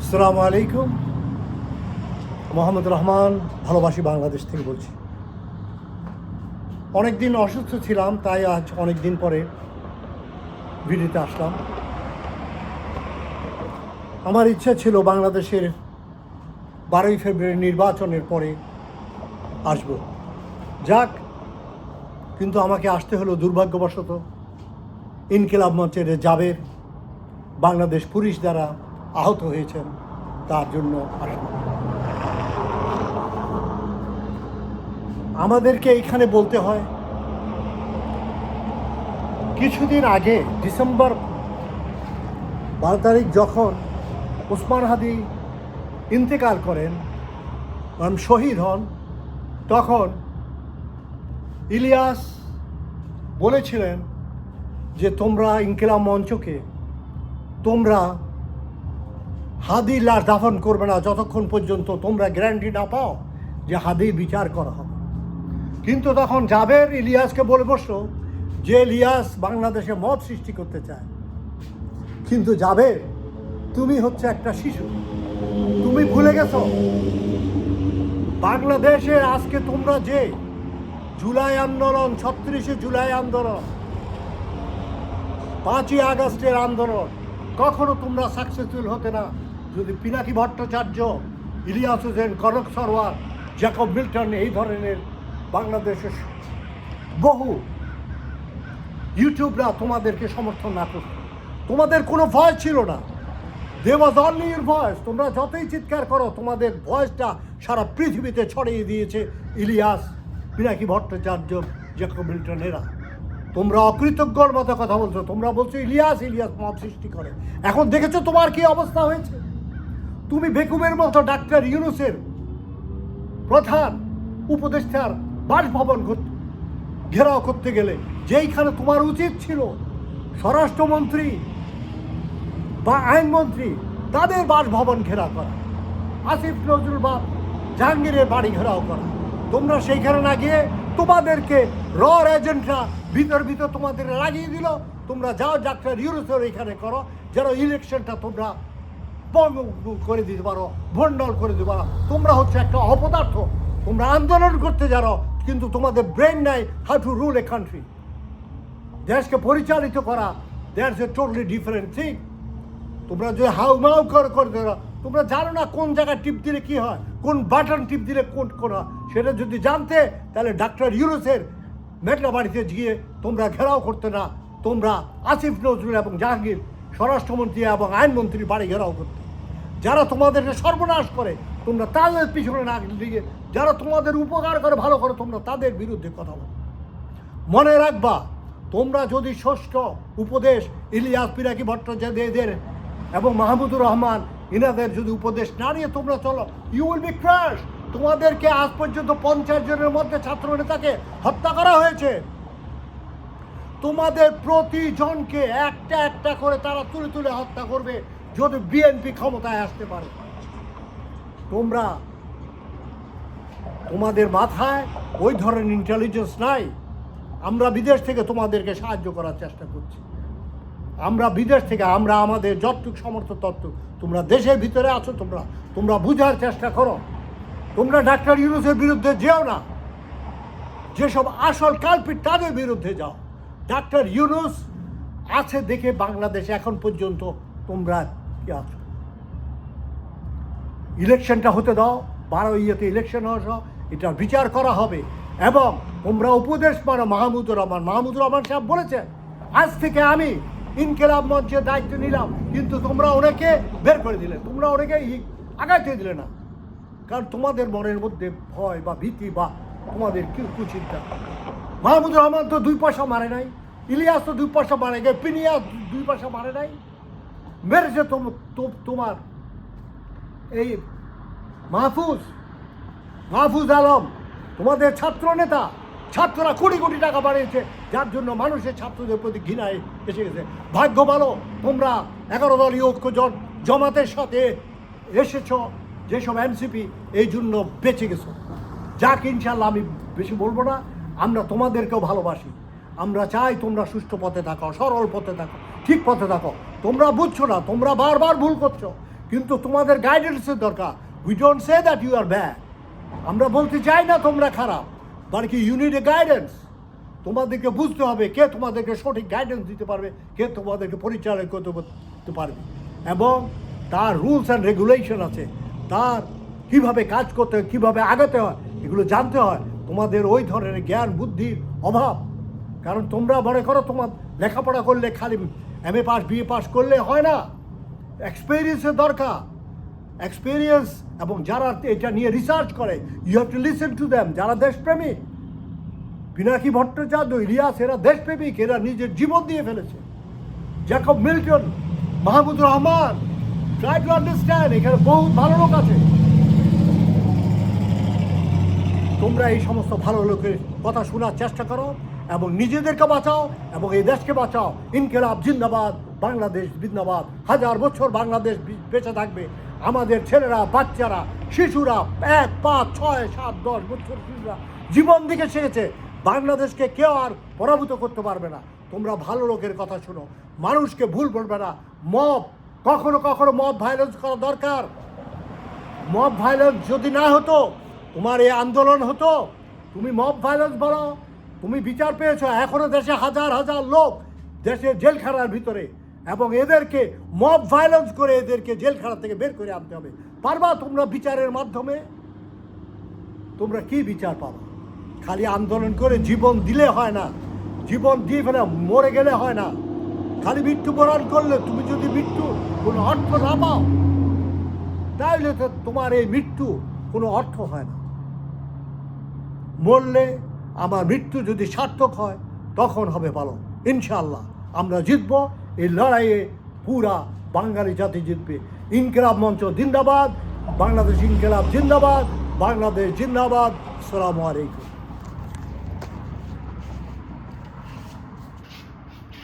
আসসালামু আলাইকুম। মোহাম্মদ রহমান, ভালোবাসি বাংলাদেশ থেকে বলছি। অনেক দিন অসুস্থ ছিলাম, তাই আজ অনেক দিন পরে ভিডিওতে আসলাম। আমার ইচ্ছা ছিল বাংলাদেশের 12ই ফেব্রুয়ারি নির্বাচনের পরে আসব, যাক, কিন্তু আমাকে আসতে হলো দুর্ভাগ্যবশত। ইনকিলাব মঞ্চের জাবের বাংলাদেশ পুলিশ দ্বারা আহত হয়েছেন, তার জন্য আসব। আমাদেরকে এখানে বলতে হয়, কিছুদিন আগে ডিসেম্বর 12 তারিখ যখন ওসমান হাদি ইন্তেকাল করেন, শহীদ হন, তখন ইলিয়াস বলেছিলেন যে তোমরা ইনকিলাব মঞ্চকে তোমরা হাদির লাশ দাফন করবে না যতক্ষণ পর্যন্ত তোমরা গ্যারান্টি না পাও যে হাদির বিচার করা হবে। কিন্তু তখন জাবের ইলিয়াসকে বলে বসলো যে ইলিয়াস বাংলাদেশে মত সৃষ্টি করতে চায়। কিন্তু জাবের, তুমি হচ্ছে একটা শিশু, তুমি ভুলে গেছো বাংলাদেশের আজকে তোমরা যে জুলাই আন্দোলন, 36শে জুলাই আন্দোলন, 5ই আগস্টের আন্দোলন, কখনো তোমরা সাকসেসফুল হতে না যদি পিনাকি ভট্টাচার্য, ইলিয়াস হোসেন, কনক সরওয়ার, জ্যাকব মিল্টন, এই ধরনের বাংলাদেশের বহু ইউটিউবরা তোমাদেরকে সমর্থন না করত। তোমাদের কোনো ভয়েস ছিল না, দে ওয়াজ অনলি ইউর ভয়েস। তোমরা যতই চিৎকার করো, তোমাদের ভয়েসটা সারা পৃথিবীতে ছড়িয়ে দিয়েছে ইলিয়াস, পিনাকি ভট্টাচার্য, জ্যাকব মিল্টন, এরা। তোমরা অকৃতজ্ঞর মতো কথা বলছো, তোমরা বলছো ইলিয়াস মত সৃষ্টি করে। এখন দেখেছো তোমার কি অবস্থা হয়েছে। তুমি বেকুবের মতো ডাক্তার ইউনূসের প্রধান উপদেষ্টার বাসভবন ঘেরাও করতে গেলে, যেইখানে তোমার উচিত ছিল স্বরাষ্ট্রমন্ত্রী বা আইনমন্ত্রী তাদের বাসভবন ঘেরাও করা, আসিফ নজরুল বা জাহাঙ্গীরের বাড়ি ঘেরাও করা, তোমরা সেইখানে না গিয়ে তোমাদেরকে এজেন্টরা ভিতর তোমাদের লাগিয়ে দিল। তোমরা যাও ডাক্তার ইউনূসের এখানে করো, যেন ইলেকশনটা তোমরা বন্ধ করে দিতে পারো, ভণ্ডল করে দিতে পারো। তোমরা হচ্ছে একটা অপদার্থ, তোমরা আন্দোলন করতে জানো, কিন্তু তোমাদের ব্রেন নাই how to rule a country. দেশকে পরিচালিত করা, that's a totally different thing. তোমরা যে হাউ মাউ করতে পারো, তোমরা জানো না কোন জায়গায় টিপ দিলে কী হয়, কোন বাটন টিপ দিলে কোন হয়। সেটা যদি জানতে, তাহলে ডাক্তার ইউনূসের মেটলা বাড়িতে গিয়ে তোমরা ঘেরাও করতে না, তোমরা আসিফ নজরুল এবং জাহাঙ্গীর স্বরাষ্ট্রমন্ত্রী এবং আইনমন্ত্রীর বাড়ি ঘেরাও করতে। যারা তোমাদেরকে সর্বনাশ করে, তোমরা তাদের পিছনে না গিয়ে, যারা তোমাদের উপকার করে, ভালো করে, তোমরা তাদের বিরুদ্ধে কথা বলো। মনে রাখবা, তোমরা যদি ষষ্ঠ উপদেশ ইলিয়াস, পিনাকি ভট্টাচার্যদের এবং মাহমুদুর রহমান ইনাদের যদি উপদেশ না নিয়ে তোমরা চলো, ইউ উইল বি ক্রাশ। তোমাদেরকে আজ পর্যন্ত 50 জনের মধ্যে ছাত্র নেতাকে হত্যা করা হয়েছে। তোমাদের প্রতিজনকে একটা একটা করে তারা তুলে তুলে হত্যা করবে যদি বিএনপি ক্ষমতায় আসতে পারে। তোমাদের মাথায় ওই ধরনের ইন্টেলিজেন্স নাই। আমরা বিদেশ থেকে তোমাদেরকে সাহায্য করার চেষ্টা করছি, আমরা বিদেশ থেকে, আমরা আমাদের যতটুকু সমর্থ ততটুক। তোমরা দেশের ভিতরে আছো, তোমরা বুঝার চেষ্টা করো। তোমরা ডাক্তার ইউনূসের বিরুদ্ধে যেও না, যেসব আসল কালপিট তাদের বিরুদ্ধে যাও। ডাক্তার ইউনূস আছে দেখে বাংলাদেশে এখন পর্যন্ত তোমরা কি আছো। ইলেকশনটা হতে দাও, 12 ইলেকশন হওয়া, এটার বিচার করা হবে। এবং তোমরা উপদেশ মানো মাহমুদুর রহমান সাহেব বলেছে, আজ থেকে আমি ইনকিলাব মঞ্চের দায়িত্ব নিলাম, কিন্তু তোমরা ওনাকে বের করে দিলে, তোমরা ওনাকে আগাইতে দিলে না। কারণ তোমাদের মনের মধ্যে ভয় বা ভীতি বা তোমাদের কি কুচিন্তা। মাহমুদুর রহমান তো 2 পয়সা মারে নাই, ইলিয়াস তো 2 পয়সা মারে গে, পিনিয়াস 2 পয়সা মারে নাই। মেরেছে তোমার এই মাহফুজ আলম, তোমাদের ছাত্র নেতা। ছাত্ররা কোটি কোটি টাকা বাড়িয়েছে, যার জন্য মানুষের ছাত্রদের প্রতি ঘৃণায় এসে গেছে। ভাগ্য ভালো তোমরা 11 দলীয় ঐক্যজোট জামাতের সাথে এসেছ, যেসব এনসিপি, এই জন্য বেঁচে গেছো। যাক, ইনশাল্লাহ আমি বেশি বলবো না। আমরা তোমাদেরকেও ভালোবাসি, আমরা চাই তোমরা সুষ্ঠু পথে থাকো, সরল পথে থাকো, ঠিক পথে থাকো। তোমরা বুঝছো না, তোমরা বারবার ভুল করছো। কিন্তু তোমাদের গাইডেন্সের দরকার। We don't say that you are bad, আমরা বলতে চাই না তোমরা খারাপ, বাট কি ইউ নিড এ গাইডেন্স। তোমাদেরকে বুঝতে হবে কে তোমাদেরকে সঠিক গাইডেন্স দিতে পারবে, কে তোমাদেরকে পরিচালনা করতে পারবে, এবং তার রুলস অ্যান্ড রেগুলেশন আছে, তার কিভাবে কাজ করতে হয়, কীভাবে আগাতে হয়, এগুলো জানতে হয়। তোমাদের ওই ধরনের জ্ঞান বুদ্ধির অভাব। কারণ তোমরা মনে করো তোমার লেখাপড়া করলে খালি MA পাস BA পাস করলে হয় না, এক্সপিরিয়েন্সের দরকার। এক্সপিরিয়েন্স, এবং যারা এটা নিয়ে রিসার্চ করে, you have to listen to them. যারা দেশপ্রেমিক, পিনাকি ভট্টাচার্য, ইলিয়াস, এরা দেশপ্রেমিক, এরা নিজের জীবন দিয়ে ফেলেছে। Jacob Milton, Mahmudur Rahman, try to understand. এখানে বহুত ভালো লোক আছে। তোমরা এই সমস্ত ভালো লোকের কথা শোনার চেষ্টা করো এবং নিজেদেরকে বাঁচাও এবং এই দেশকে বাঁচাও। ইনকিলাব জিন্দাবাদ, বাংলাদেশ জিন্দাবাদ। 1000 বছর বাংলাদেশ বেঁচে থাকবে। আমাদের ছেলেরা, বাচ্চারা, শিশুরা, 1, 5, 6, 7, 10 বছর শিশুরা জীবন দিকে শিখেছে। বাংলাদেশকে কেউ আর পরাভূত করতে পারবে না। তোমরা ভালো লোকের কথা শোনো, মানুষকে ভুল বলবে না। মব, কখনো কখনো মব ভায়োলেন্স করা দরকার। মব ভায়োলেন্স যদি না হতো, তোমার এই আন্দোলন হতো, তুমি মব ভায়োলেন্স বলো, তুমি বিচার পেয়েছো। এখনো দেশে হাজার হাজার লোক দেশের জেলখানার ভিতরে, এবং এদেরকে মব ভায়োলেন্স করে এদেরকে জেলখানা থেকে বের করে আনতে হবে। পারবা তোমরা বিচারের মাধ্যমে? তোমরা কি বিচার পাবা? খালি আন্দোলন করে জীবন দিলে হয় না, জীবন দিয়ে ফেলে মরে গেলে হয় না। খালি মৃত্যুবরণ করলে, তুমি যদি মৃত্যু কোনো অর্থ না পাও, তাহলে তো তোমার এই মৃত্যু কোনো অর্থ হয় না। মরলে আমার মৃত্যু যদি সার্থক হয়, তখন হবে ভালো। ইনশাআল্লাহ আমরা জিতব। এই লড়াইয়ে পুরা বাঙালি জাতি জিতবে। ইনকিলাব মঞ্চ জিন্দাবাদ, বাংলাদেশ ইনকিলাব জিন্দাবাদ, বাংলাদেশ জিন্দাবাদ। আসসালামু আলাইকুম।